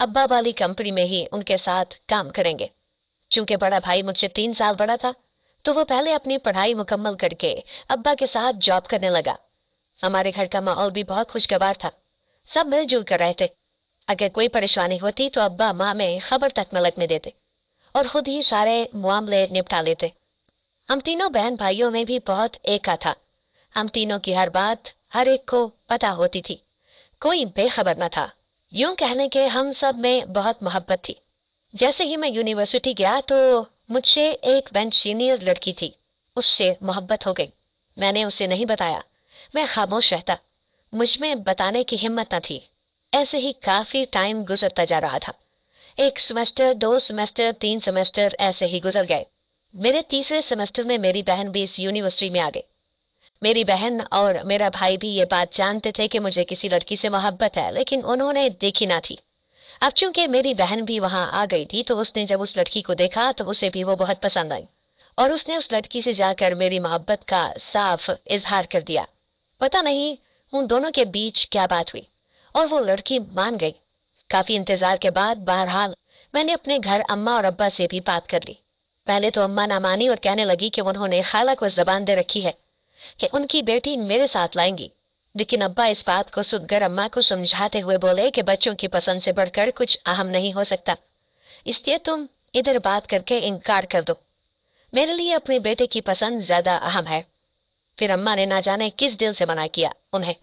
अब्बा वाली कंपनी में ही उनके साथ काम करेंगे। चूंकि बड़ा भाई मुझसे 3 साल बड़ा था, तो वो पहले अपनी पढ़ाई मुकम्मल करके अब्बा के साथ जॉब करने लगा। हमारे घर का माहौल भी बहुत खुशगवार था। सब मिलजुल कर रहते। अगर कोई परेशानी होती तो अब्बा माँ में खबर तक न लगने देते और खुद ही सारे मामले निपटा लेते। हम तीनों बहन भाइयों में भी बहुत एका था। हम तीनों की हर बात हर एक को पता होती थी। कोई बेखबर न था। यूं कहने के हम सब में बहुत मोहब्बत थी। जैसे ही मैं यूनिवर्सिटी गया तो मुझसे एक बेंच सीनियर लड़की थी, उससे मोहब्बत हो गई। मैंने उसे नहीं बताया। मैं खामोश रहता। मुझ में बताने की हिम्मत न थी। ऐसे ही काफी टाइम गुजरता जा रहा था। 1 सेमेस्टर, 2 सेमेस्टर, 3 सेमेस्टर ऐसे ही गुजर गए। मेरे तीसरे सेमेस्टर में मेरी बहन भी इस यूनिवर्सिटी में आ गई। मेरी बहन और मेरा भाई भी ये बात जानते थे कि मुझे किसी लड़की से मोहब्बत है, लेकिन उन्होंने देखी ना थी। अब चूंकि मेरी बहन भी वहां आ गई थी, तो उसने जब उस लड़की को देखा तो उसे भी वो बहुत पसंद आई और उसने उस लड़की से जाकर मेरी मोहब्बत का साफ इजहार कर दिया। पता नहीं उन दोनों के बीच क्या बात हुई और वो लड़की मान गई। काफी इंतजार के बाद बहरहाल मैंने अपने घर अम्मा और अब्बा से भी बात कर ली। पहले तो अम्मा ना मानी और कहने लगी कि उन्होंने खाला को जबान दे रखी है कि उनकी बेटी मेरे साथ लाएंगी। लेकिन अब्बा इस बात को सुनकर अम्मा को समझाते हुए बोले कि बच्चों की पसंद से बढ़कर कुछ अहम नहीं हो सकता, इसलिए तुम इधर बात करके इनकार कर दो। मेरे लिए अपने बेटे की पसंद ज्यादा अहम है। फिर अम्मा ने ना जाने किस दिल से मना किया उन्हें,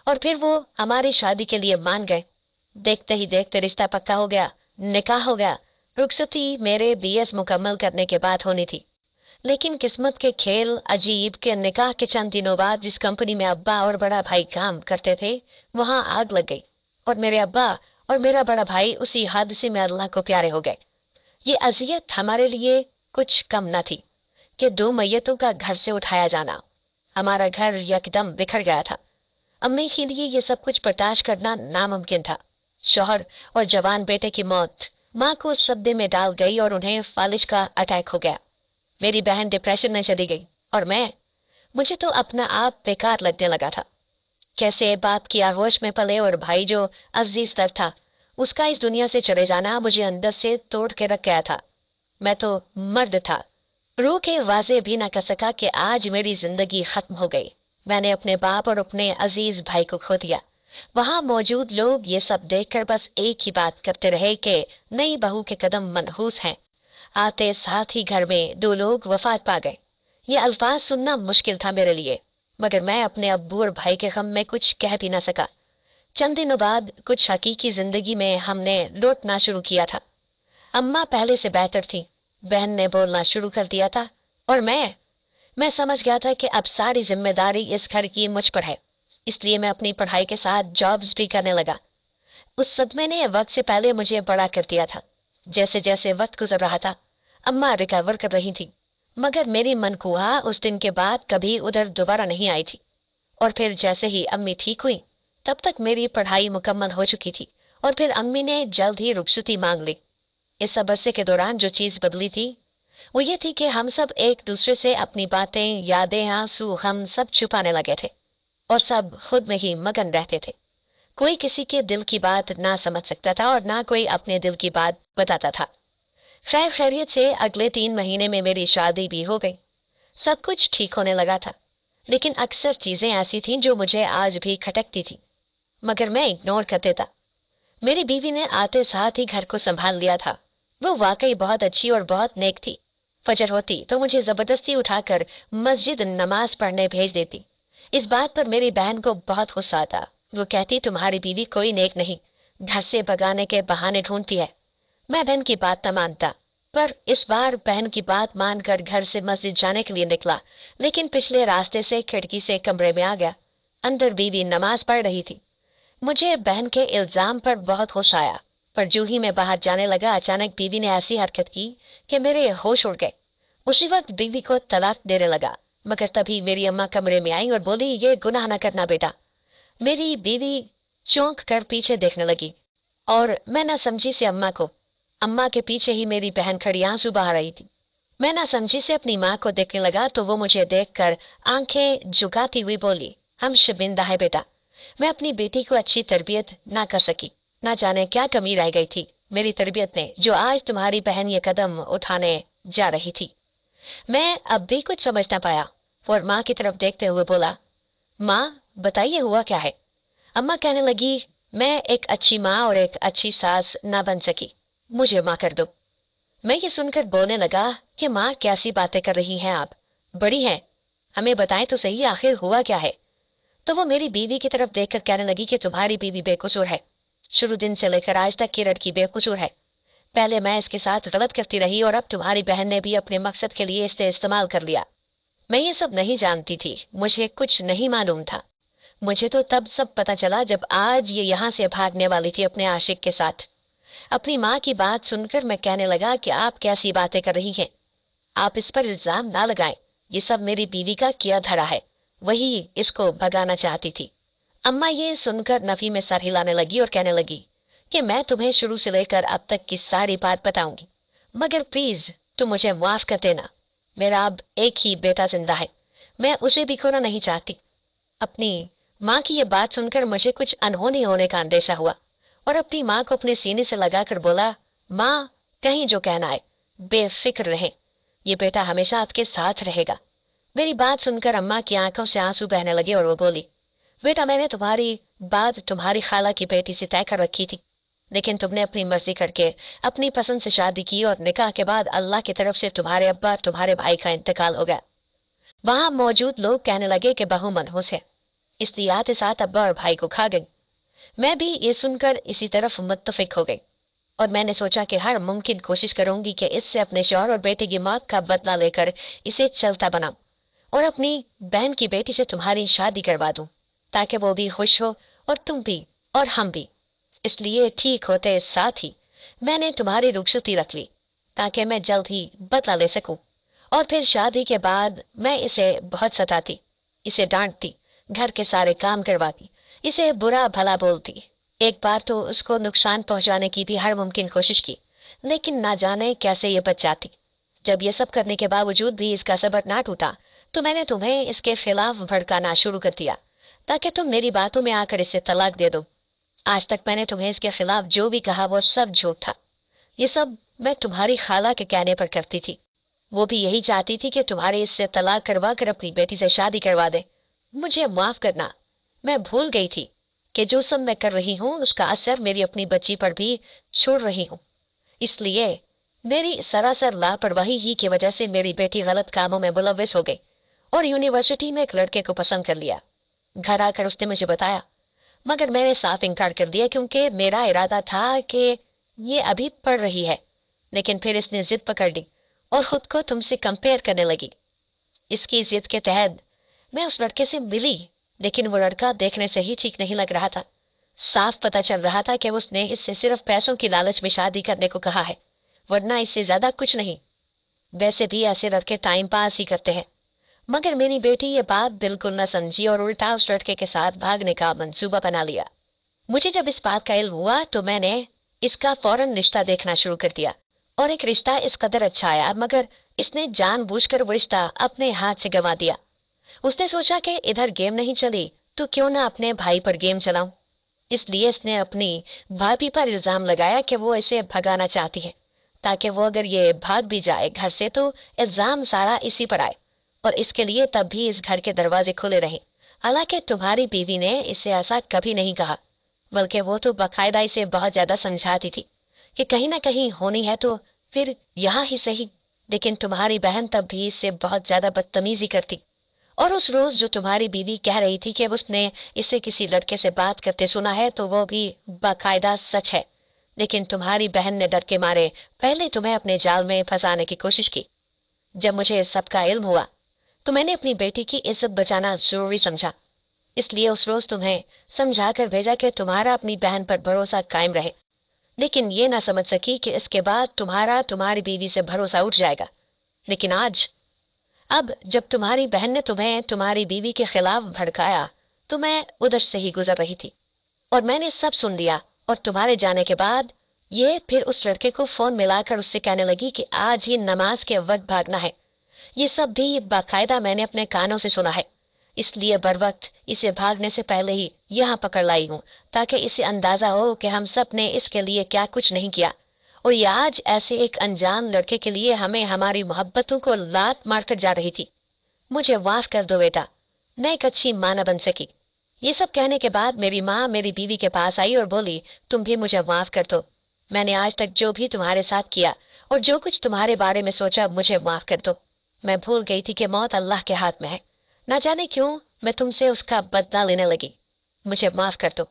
और फिर वो हमारी शादी के लिए मान गए। देखते ही देखते रिश्ता पक्का हो गया, निकाह हो गया। रुखसती मेरे बीएस मुकम्मल करने के बाद होनी थी, लेकिन किस्मत के खेल अजीब के निकाह के चंद दिनों बाद जिस कंपनी में अब्बा और बड़ा भाई काम करते थे, वहां आग लग गई और मेरे अब्बा और मेरा बड़ा भाई उसी हादसे में अल्लाह को प्यारे हो गए। ये अजियत हमारे लिए कुछ कम न थी कि 2 मैयतों का घर से उठाया जाना। हमारा घर यकदम बिखर गया था। अम्मी के लिए ये सब कुछ बर्दाश्त करना नामुमकिन था। शौहर और जवान बेटे की मौत माँ को सदमे में डाल गई और उन्हें फालिज का अटैक हो गया। मेरी बहन डिप्रेशन में चली गई और मुझे तो अपना आप बेकार लगने लगा था। कैसे बाप की आगोश में पले और भाई जो अजीज तर था, उसका इस दुनिया से चले जाना मुझे अंदर से तोड़ के रख गया था। मैं तो मर्द था, रूह के वाजे भी ना कर सका कि आज मेरी जिंदगी खत्म हो गई। मैंने अपने बाप और अपने अजीज भाई को खो दिया। वहां मौजूद लोग ये सब देखकर बस एक ही बात करते रहे कि नई बहू के कदम मनहूस हैं। आते साथ ही घर में 2 लोग वफात पा गए। ये अल्फाज सुनना मुश्किल था मेरे लिए, मगर मैं अपने अब्बू और भाई के गम में कुछ कह भी ना सका। चंद दिनों बाद कुछ हकीकी जिंदगी में हमने लौटना शुरू किया था। अम्मा पहले से बेहतर थी, बहन ने बोलना शुरू कर दिया था और मैं समझ गया था कि अब सारी जिम्मेदारी इस घर की मुझ पर है। इसलिए मैं अपनी पढ़ाई के साथ जॉब्स भी करने लगा। उस सदमे ने वक्त से पहले मुझे बड़ा कर दिया था। जैसे जैसे वक्त गुजर रहा था, अम्मा रिकवर कर रही थी, मगर मेरी मनकुहा उस दिन के बाद कभी उधर दोबारा नहीं आई थी। और फिर जैसे ही अम्मी ठीक हुई, तब तक मेरी पढ़ाई मुकम्मल हो चुकी थी और फिर अम्मी ने जल्द ही रुखसती मांग ली। इस सब अरसे के दौरान जो चीज बदली थी वो ये थी कि हम सब एक दूसरे से अपनी बातें, यादें, आंसू हम सब छुपाने लगे थे और सब खुद में ही मगन रहते थे। कोई किसी के दिल की बात ना समझ सकता था और ना कोई अपने दिल की बात बताता था। खैर खैरियत से अगले 3 महीने में मेरी शादी भी हो गई। सब कुछ ठीक होने लगा था, लेकिन अक्सर चीजें ऐसी थीं जो मुझे आज भी खटकती थी, मगर मैं इग्नोर कर देता। मेरी बीवी ने आते साथ ही घर को संभाल लिया था। वो वाकई बहुत अच्छी और बहुत नेक थी। फजर होती तो मुझे जबरदस्ती उठाकर मस्जिद नमाज पढ़ने भेज देती। इस बात पर मेरी बहन को बहुत गुस्सा आता। वो कहती, तुम्हारी बीवी कोई नेक नहीं, घर से भगाने के बहाने ढूंढती है। मैं बहन की बात न मानता, पर इस बार बहन की बात मानकर घर से मस्जिद जाने के लिए निकला, लेकिन पिछले रास्ते से खिड़की से कमरे में आ गया। अंदर बीवी नमाज पढ़ रही थी। मुझे बहन के इल्जाम पर बहुत गुस्सा आया, पर जूं ही मैं बाहर जाने लगा, अचानक बीवी ने ऐसी हरकत की कि मेरे होश उड़ गए। उसी वक्त बीवी को तलाक देने लगा, मगर तभी मेरी अम्मा कमरे में आई और बोली, ये गुनाह न करना बेटा। मेरी बीवी चौंक कर पीछे देखने लगी और मैं ना समझी से अम्मा के पीछे ही मेरी बहन खड़ी आंसू बहा रही थी। मैं ना समझी से अपनी माँ को देखने लगा तो वो मुझे देखकर आंखें झुकाती हुई बोली, हम शर्मिंदा है बेटा, मैं अपनी बेटी को अच्छी तरबियत ना कर सकी। ना जाने क्या कमी रह गई थी मेरी तरबियत में जो आज तुम्हारी बहन ये कदम उठाने जा रही थी। मैं अब भी कुछ समझ ना पाया और माँ की तरफ देखते हुए बोला, माँ बताइए हुआ क्या है। अम्मा कहने लगी, मैं एक अच्छी माँ और एक अच्छी सास ना बन सकी, मुझे माँ कर दो। मैं ये सुनकर बोलने लगा कि माँ कैसी बातें कर रही हैं आप, बड़ी हैं, हमें बताएं तो सही आखिर हुआ क्या है। तो वो मेरी बीवी की तरफ देखकर कहने लगी कि तुम्हारी बीवी बेकसूर है, शुरू दिन से लेकर आज तक की लड़की बेकसूर है। पहले मैं इसके साथ गलत करती रही और अब तुम्हारी बहन ने भी अपने मकसद के लिए इसे इस्तेमाल कर लिया। मैं ये सब नहीं जानती थी, मुझे कुछ नहीं मालूम था। मुझे तो तब सब पता चला जब आज ये यहाँ से भागने वाली थी अपने आशिक के साथ। अपनी माँ की बात सुनकर मैं कहने लगा कि आप कैसी बातें कर रही हैं, आप इस पर इल्जाम ना लगाएं, ये सब मेरी बीवी का किया धरा है, वही इसको भगाना चाहती थी। अम्मा ये सुनकर नफी में सर हिलाने लगी और कहने लगी कि मैं तुम्हें शुरू से लेकर अब तक की सारी बात बताऊंगी, मगर प्लीज तुम मुझे माफ कर देना। मेरा अब एक ही बेटा जिंदा है, मैं उसे भी खोना नहीं चाहती। अपनी माँ की ये बात सुनकर मुझे कुछ अनहोनी होने का अंदेशा हुआ और अपनी माँ को अपने सीने से लगाकर बोला, माँ कहीं जो कहना है, बेफिक्र रहे, ये बेटा हमेशा आपके साथ रहेगा। मेरी बात सुनकर अम्मा की आंखों से आंसू बहने लगे और वो बोली, बेटा मैंने तुम्हारी बात तुम्हारी खाला की बेटी से तय कर रखी थी, लेकिन तुमने अपनी मर्जी करके अपनी पसंद से शादी की और निकाह के बाद अल्लाह की तरफ से तुम्हारे अब्बा और तुम्हारे भाई का इंतकाल हो गया। वहां मौजूद लोग कहने लगे कि बहू मनहूस है, इसलिए आते साथ अब्बा और भाई को खा गई। मैं भी ये सुनकर इसी तरफ मुत्तफिक हो गई और मैंने सोचा कि हर मुमकिन कोशिश करूंगी कि इससे अपने शौहर और बेटे की मौत का बदला लेकर इसे चलता बनाऊं और अपनी बहन की बेटी से तुम्हारी शादी करवा दूं, ताकि वो भी खुश हो और तुम भी और हम भी। इसलिए ठीक होते साथ ही मैंने तुम्हारी रुखसती रख ली ताकि मैं जल्द ही बदला ले सकूं। और फिर शादी के बाद मैं इसे बहुत सताती, इसे डांटती, घर के सारे काम करवाती, इसे बुरा भला बोलती। एक बार तो उसको नुकसान पहुंचाने की भी हर मुमकिन कोशिश की, लेकिन ना जाने कैसे ये बच जाती। जब ये सब करने के बावजूद भी इसका सब्र ना टूटा तो मैंने तुम्हें इसके खिलाफ भड़काना शुरू कर दिया ताकि तुम मेरी बातों में आकर इसे तलाक दे दो। आज तक मैंने तुम्हें इसके खिलाफ जो भी कहा वो सब झूठ था। ये सब मैं तुम्हारी खाला के कहने पर करती थी, वो भी यही चाहती थी कि तुम्हारे इससे तलाक करवा कर अपनी बेटी से शादी करवा दे। मुझे माफ करना, मैं भूल गई थी कि जो सब मैं कर रही हूँ उसका असर मेरी अपनी बच्ची पर भी छोड़ रही हूँ। इसलिए मेरी सरासर लापरवाही ही की वजह से मेरी बेटी गलत कामों में मुलव्वस हो गई और यूनिवर्सिटी में एक लड़के को पसंद कर लिया। घर आकर उसने मुझे बताया, मगर मैंने साफ इनकार कर दिया क्योंकि मेरा इरादा था कि ये अभी पढ़ रही है। लेकिन फिर इसने जिद पकड़ ली और खुद को तुमसे कंपेयर करने लगी। इसकी जिद के तहत मैं उस लड़के से मिली, लेकिन वो लड़का देखने से ही ठीक नहीं लग रहा था। साफ पता चल रहा था कि उसने इससे सिर्फ पैसों की लालच में शादी करने को कहा है, वरना इससे ज्यादा कुछ नहीं। वैसे भी ऐसे लड़के टाइम पास ही करते हैं। मगर मेरी बेटी ये बात बिल्कुल न समझी और उल्टा उस लड़के के साथ भागने का मंसूबा बना लिया। मुझे जब इस बात का इल्म हुआ तो मैंने इसका फौरन रिश्ता देखना शुरू कर दिया और एक रिश्ता इस कदर अच्छा आया, मगर इसने जानबूझकर वो रिश्ता अपने हाथ से गंवा दिया। उसने सोचा कि इधर गेम नहीं चली तो क्यों ना अपने भाई पर गेम चलाऊं। इसलिए इसने अपनी भाभी पर इल्जाम लगाया कि वो इसे भगाना चाहती है, ताकि वो अगर ये भाग भी जाए घर से तो इल्जाम सारा इसी पर आए और इसके लिए तब भी इस घर के दरवाजे खुले रहे। हालांकि तुम्हारी बीवी ने इसे ऐसा कभी नहीं कहा, बल्कि वो तो बाकायदा इसे बहुत ज्यादा समझाती थी कि कहीं ना कहीं होनी है तो फिर यहाँ ही सही। लेकिन तुम्हारी बहन तब भी इससे बहुत ज्यादा बदतमीजी करती और उस रोज जो तुम्हारी बीवी कह रही थी कि उसने इसे किसी लड़के से बात करते सुना है तो वो भी बाकायदा सच है। लेकिन तुम्हारी बहन ने डर के मारे पहले तुम्हें अपने जाल में फंसाने की कोशिश की। जब मुझे इस सब का इल्म हुआ तो मैंने अपनी बेटी की इज्जत बचाना जरूरी समझा, इसलिए उस रोज तुम्हें समझा कर भेजा कि तुम्हारा अपनी बहन पर भरोसा कायम रहे। लेकिन ये ना समझ सकी कि इसके बाद तुम्हारा तुम्हारी बीवी से भरोसा उठ जाएगा। लेकिन आज अब जब तुम्हारी बहन ने तुम्हें तुम्हारी बीवी के खिलाफ भड़काया तो मैं उधर से ही गुजर रही थी और मैंने सब सुन लिया। और तुम्हारे जाने के बाद ये फिर उस लड़के को फोन मिलाकर उससे कहने लगी कि आज ही नमाज के वक्त भागना है। ये सब भी बाकायदा मैंने अपने कानों से सुना है। اس لیے बर वक्त इसे भागने से पहले ही यहाँ पकड़ लाई हूँ, ताकि इसे अंदाजा हो कि हम सब ने इसके लिए क्या कुछ नहीं किया, और ये आज ऐसे एक अनजान लड़के के लिए हमें हमारी मोहब्बतों को लात मारकर जा रही थी। मुझे माफ कर दो बेटा, मैं एक अच्छी माँ न बन सकी। ये सब कहने के बाद मेरी माँ मेरी बीवी के पास आई और बोली, तुम भी मुझे माफ कर दो। मैंने आज तक जो भी तुम्हारे साथ किया और जो कुछ तुम्हारे बारे में सोचा, मुझे माफ कर दो। मैं भूल गई थी कि मौत अल्लाह के हाथ में है। न जाने क्यों मैं तुमसे उसका बदला लेने लगी। मुझे माफ कर दो।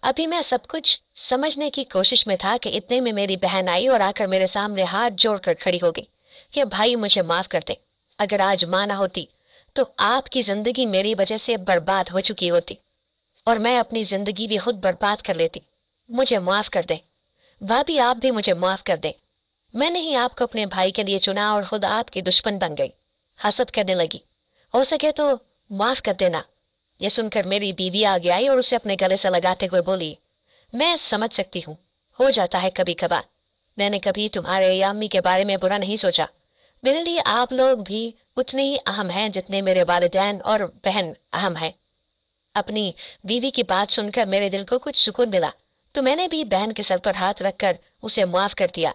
अभी मैं सब कुछ समझने की कोशिश में था कि इतने में मेरी बहन आई और आकर मेरे सामने हाथ जोड़कर खड़ी हो गई कि भाई मुझे माफ कर दे। अगर आज माँ ना होती तो आपकी जिंदगी मेरी वजह से बर्बाद हो चुकी होती और मैं अपनी जिंदगी भी खुद बर्बाद कर लेती। मुझे माफ कर दे भाभी, आप भी मुझे माफ कर दे। मैंने ही आपको अपने भाई के लिए चुना और खुद आपकी दुश्मन बन गई। हसद करने लगी। हो सके तो माफ कर देना। यह सुनकर मेरी बीवी आगे आई और उसे अपने गले से लगाते हुए बोली, मैं समझ सकती हूँ, हो जाता है कभी कभार। मैंने कभी तुम्हारे या अम्मी के बारे में बुरा नहीं सोचा। मेरे लिए आप लोग भी उतने ही अहम हैं जितने मेरे वालिदैन और बहन अहम है। अपनी बीवी की बात सुनकर मेरे दिल को कुछ सुकून मिला, तो मैंने भी बहन के सर पर हाथ रखकर उसे माफ कर दिया।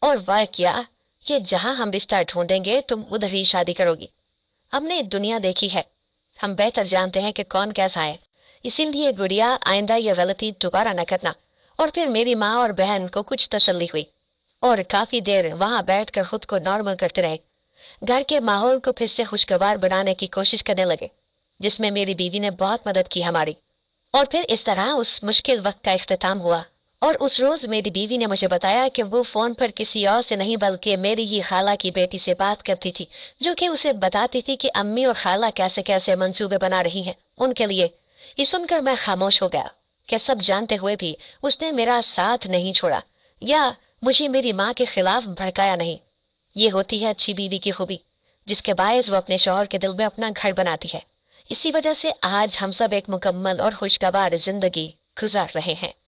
और वाह किया कि जहां हम रिश्ता ढूंढेंगे तुम उधर ही शादी करोगी। हमने दुनिया देखी है, हम बेहतर जानते हैं कि कौन कैसा है। इसीलिए गुड़िया, आइंदा ये गलती दोबारा न करना। और फिर मेरी माँ और बहन को कुछ तसल्ली हुई और काफी देर वहां बैठकर खुद को नॉर्मल करते रहे। घर के माहौल को फिर से खुशगवार बनाने की कोशिश करने लगे, जिसमें मेरी बीवी ने बहुत मदद की हमारी। और फिर इस तरह उस मुश्किल वक्त का इख्तिताम हुआ। और उस रोज मेरी बीवी ने मुझे बताया कि वो फोन पर किसी और से नहीं बल्कि मेरी ही खाला की बेटी से बात करती थी, जो कि उसे बताती थी कि अम्मी और खाला कैसे कैसे मंसूबे बना रही हैं उनके लिए। ये सुनकर मैं खामोश हो गया कि सब जानते हुए भी उसने मेरा साथ नहीं छोड़ा या मुझे मेरी माँ के खिलाफ भड़काया नहीं। ये होती है अच्छी बीवी की खूबी, जिसके बायस वो अपने शौहर के दिल में अपना घर बनाती है। इसी वजह से आज हम सब एक मुकम्मल और खुशगवार जिंदगी गुजार रहे हैं।